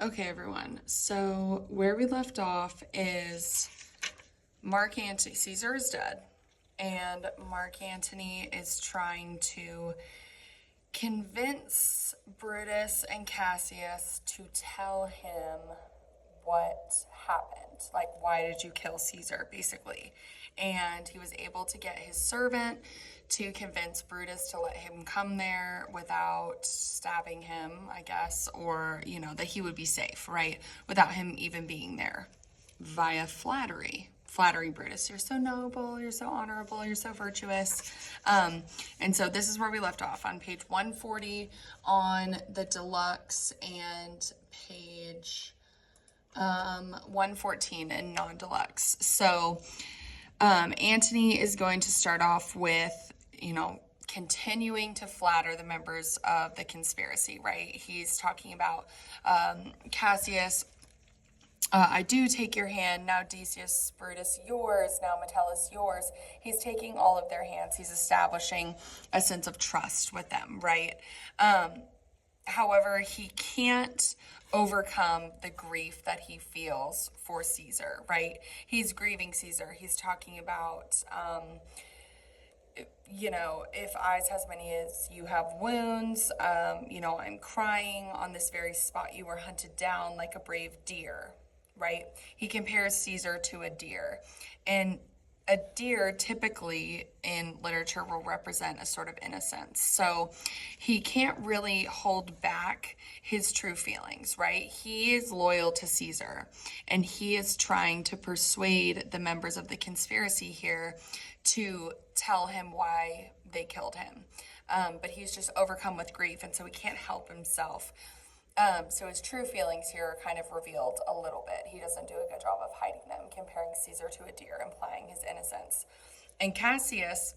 Okay, everyone. So where we left off is Mark Antony. Caesar is dead, and Mark Antony is trying to convince Brutus and Cassius to tell him what happened. Like, why did you kill Caesar, basically? And he was able to get his servant to convince Brutus to let him come there without stabbing him, I guess, or, that he would be safe, right? Without him even being there via flattery. Flattering Brutus, you're so noble, you're so honorable, you're so virtuous. And so this is where we left off on page 140 on the deluxe and page 114 in non-deluxe. So Antony is going to start off with, continuing to flatter the members of the conspiracy, right? He's talking about Cassius, I do take your hand, now Decius, Brutus, yours, now Metellus, yours. He's taking all of their hands. He's establishing a sense of trust with them, right? However, he can't overcome the grief that he feels for Caesar, right? He's grieving Caesar. He's talking about, if eyes has many as you have wounds, I'm crying on this very spot you were hunted down like a brave deer, right? He compares Caesar to a deer. And a deer typically in literature will represent a sort of innocence. So he can't really hold back his true feelings, right? He is loyal to Caesar, and he is trying to persuade the members of the conspiracy here to tell him why they killed him. But he's just overcome with grief, and so he can't help himself. So his true feelings here are kind of revealed a little bit. He doesn't do a good job of hiding them, comparing Caesar to a deer, implying his innocence. And Cassius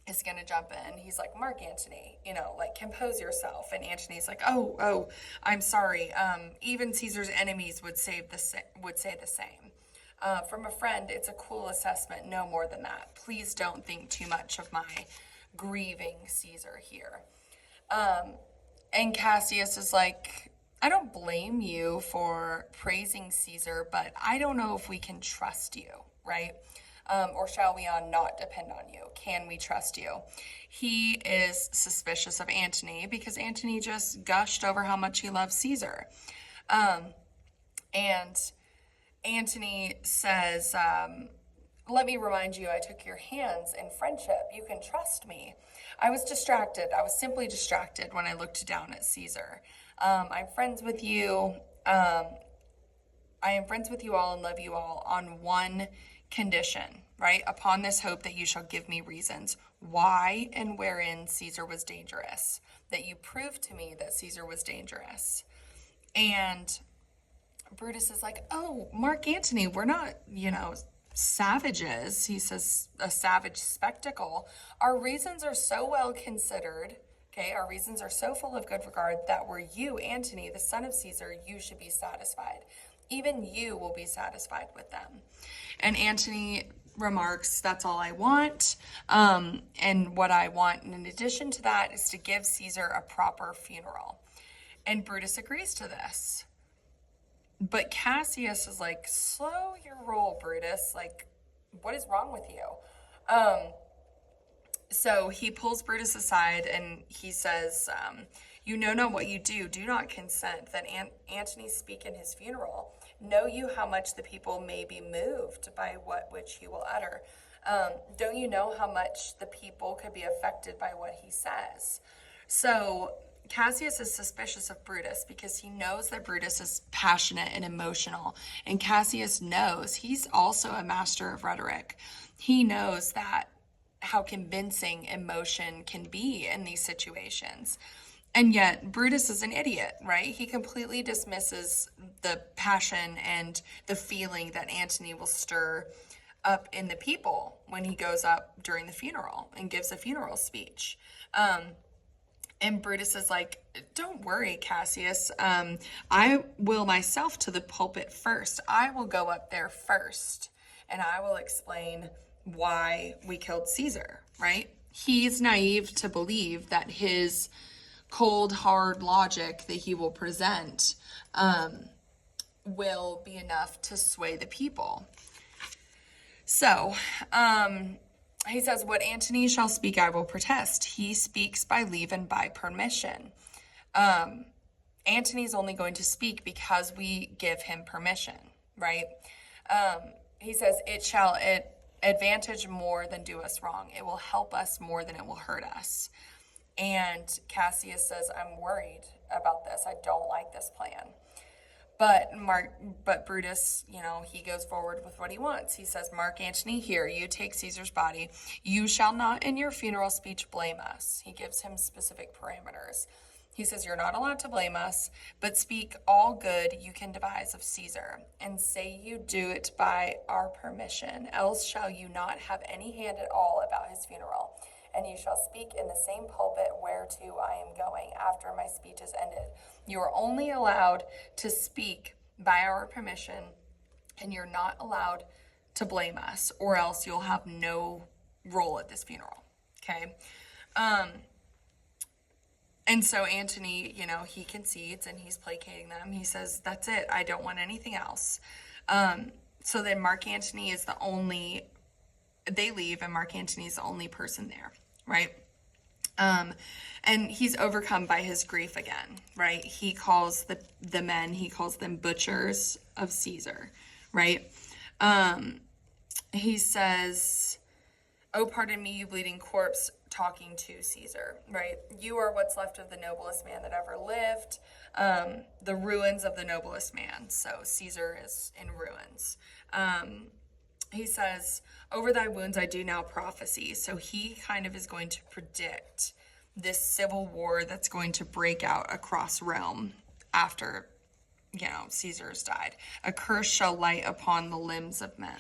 is going to jump in. He's like, Mark Antony, compose yourself. And Antony's like, oh, I'm sorry. Even Caesar's enemies would say the same. From a friend, it's a cool assessment, no more than that. Please don't think too much of my grieving Caesar here. And Cassius is like, I don't blame you for praising Caesar, but I don't know if we can trust you, right? Or shall we not depend on you? Can we trust you? He is suspicious of Antony because Antony just gushed over how much he loves Caesar. And Antony says, let me remind you, I took your hands in friendship. You can trust me. I was distracted. I was simply distracted when I looked down at Caesar. I'm friends with you. I am friends with you all and love you all on one condition, right? Upon this hope that you shall give me reasons why and wherein Caesar was dangerous, that you prove to me that Caesar was dangerous. And Brutus is like, oh, Mark Antony, we're not, savages. He says, a savage spectacle. Our reasons are so well considered, okay? Our reasons are so full of good regard that were you, Antony, the son of Caesar, you should be satisfied. Even you will be satisfied with them. And Antony remarks, that's all I want. And what I want in addition to that is to give Caesar a proper funeral. And Brutus agrees to this. But Cassius is like, slow your roll, Brutus. Like, what is wrong with you? So he pulls Brutus aside and he says, you know not what you do. Do not consent that Antony speak in his funeral. Know you how much the people may be moved by which he will utter. Don't you know how much the people could be affected by what he says? So Cassius is suspicious of Brutus because he knows that Brutus is passionate and emotional. And Cassius knows he's also a master of rhetoric. He knows that how convincing emotion can be in these situations. And yet Brutus is an idiot, right? He completely dismisses the passion and the feeling that Antony will stir up in the people when he goes up during the funeral and gives a funeral speech. And Brutus is like, don't worry, Cassius. I will myself to the pulpit first. I will go up there first, and I will explain why we killed Caesar, right? He's naive to believe that his cold, hard logic that he will present will be enough to sway the people. So, he says, what Antony shall speak, I will protest. He speaks by leave and by permission. Antony's only going to speak because we give him permission, right? He says, it shall advantage more than do us wrong. It will help us more than it will hurt us. And Cassius says, I'm worried about this. I don't like this plan. But Brutus, he goes forward with what he wants. He says, Mark Antony, here, you take Caesar's body. You shall not in your funeral speech blame us. He gives him specific parameters. He says, you're not allowed to blame us, but speak all good you can devise of Caesar, and say you do it by our permission, else shall you not have any hand at all about his funeral. And you shall speak in the same pulpit whereto I am going after my speech is ended. You are only allowed to speak by our permission, and you're not allowed to blame us, or else you'll have no role at this funeral. Okay? And so Antony, he concedes and he's placating them. He says, that's it. I don't want anything else. So then Mark Antony is they leave, and Mark Antony is the only person there, right? And he's overcome by his grief again, right? He calls the men, he calls them butchers of Caesar, right? He says, oh, pardon me, you bleeding corpse, talking to Caesar, right? You are what's left of the noblest man that ever lived, the ruins of the noblest man. So Caesar is in ruins. He says, over thy wounds I do now prophecy. So he kind of is going to predict this civil war that's going to break out across Rome after, Caesar's died. A curse shall light upon the limbs of men.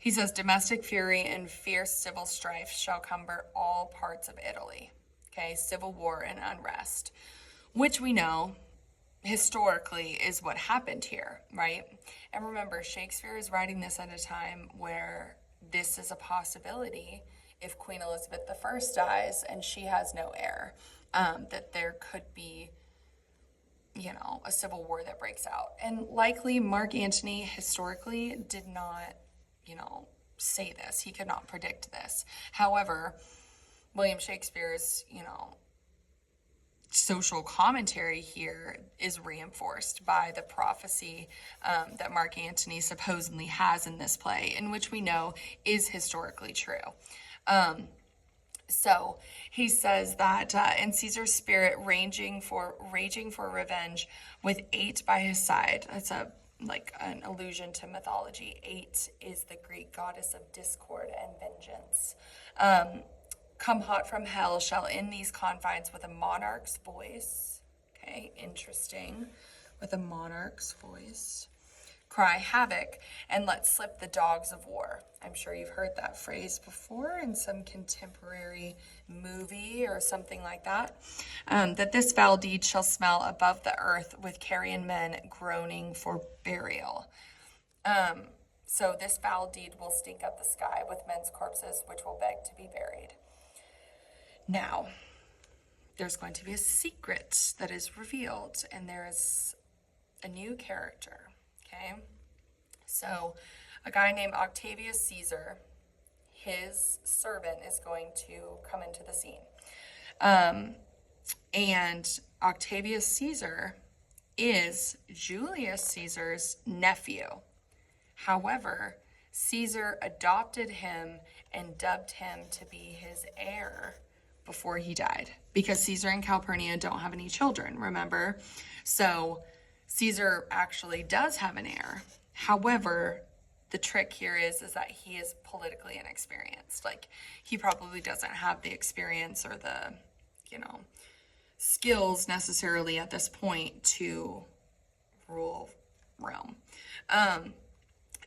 He says, domestic fury and fierce civil strife shall cumber all parts of Italy. Okay, civil war and unrest, which we know historically is what happened here, right? And remember, Shakespeare is writing this at a time where this is a possibility if Queen Elizabeth I dies and she has no heir, that there could be, a civil war that breaks out. And likely Mark Antony historically did not say this. He could not predict this. However, William Shakespeare's, social commentary here is reinforced by the prophecy that Mark Antony supposedly has in this play, in which we know is historically true. So he says that in Caesar's spirit, raging for revenge, with 8 by his side. That's an allusion to mythology. 8 is the Greek goddess of discord and vengeance. Come hot from hell shall in these confines with a monarch's voice. Okay, interesting. With a monarch's voice. Cry havoc and let slip the dogs of war. I'm sure you've heard that phrase before in some contemporary movie or something like that. That this foul deed shall smell above the earth with carrion men groaning for burial. So this foul deed will stink up the sky with men's corpses, which will beg to be buried. Now, there's going to be a secret that is revealed, and there is a new character, okay? So, a guy named Octavius Caesar, his servant, is going to come into the scene. And Octavius Caesar is Julius Caesar's nephew. However, Caesar adopted him and dubbed him to be his heir before he died, because Caesar and Calpurnia don't have any children, remember? So Caesar actually does have an heir. However, the trick here is that he is politically inexperienced. He probably doesn't have the experience or the, skills necessarily at this point to rule Rome.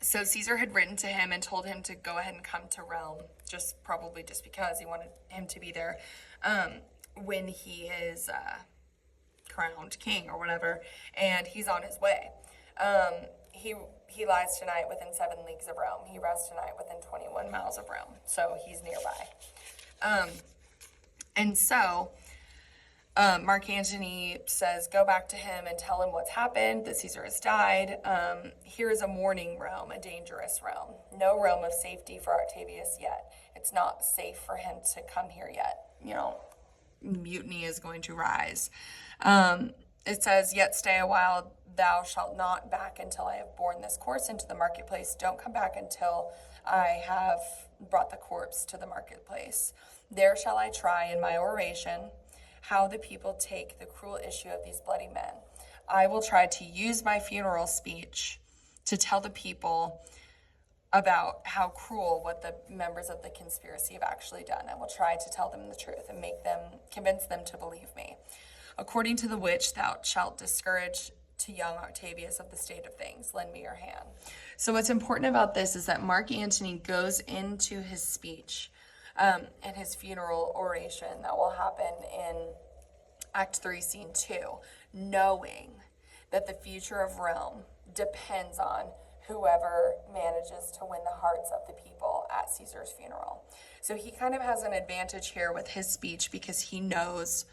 So Caesar had written to him and told him to go ahead and come to Rome, probably just because he wanted him to be there when he is crowned king or whatever, and he's on his way. He lies tonight within 7 leagues of Rome. He rests tonight within 21 miles of Rome, so he's nearby. And so Mark Antony says, go back to him and tell him what's happened, that Caesar has died. Here is a mourning Rome, a dangerous Rome. No Rome of safety for Octavius yet. It's not safe for him to come here yet. Mutiny is going to rise. It says, yet stay a while, thou shalt not back until I have borne this corpse into the marketplace. Don't come back until I have brought the corpse to the marketplace. There shall I try in my oration how the people take the cruel issue of these bloody men. I will try to use my funeral speech to tell the people about how cruel what the members of the conspiracy have actually done. I will try to tell them the truth and convince them to believe me. According to the which thou shalt discourage to young Octavius of the state of things. Lend me your hand. So what's important about this is that Mark Antony goes into his speech and his funeral oration that will happen in Act 3, Scene 2, knowing that the future of Rome depends on whoever manages to win the hearts of the people at Caesar's funeral. So he kind of has an advantage here with his speech because he knows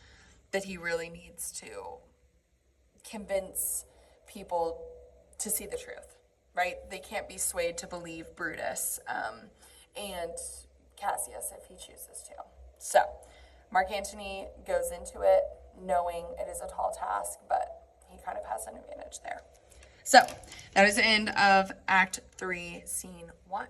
that he really needs to convince people to see the truth, right? They can't be swayed to believe Brutus and Cassius if he chooses to. So Mark Antony goes into it knowing it is a tall task, but he kind of has an advantage there. So that is the end of Act 3, Scene 1.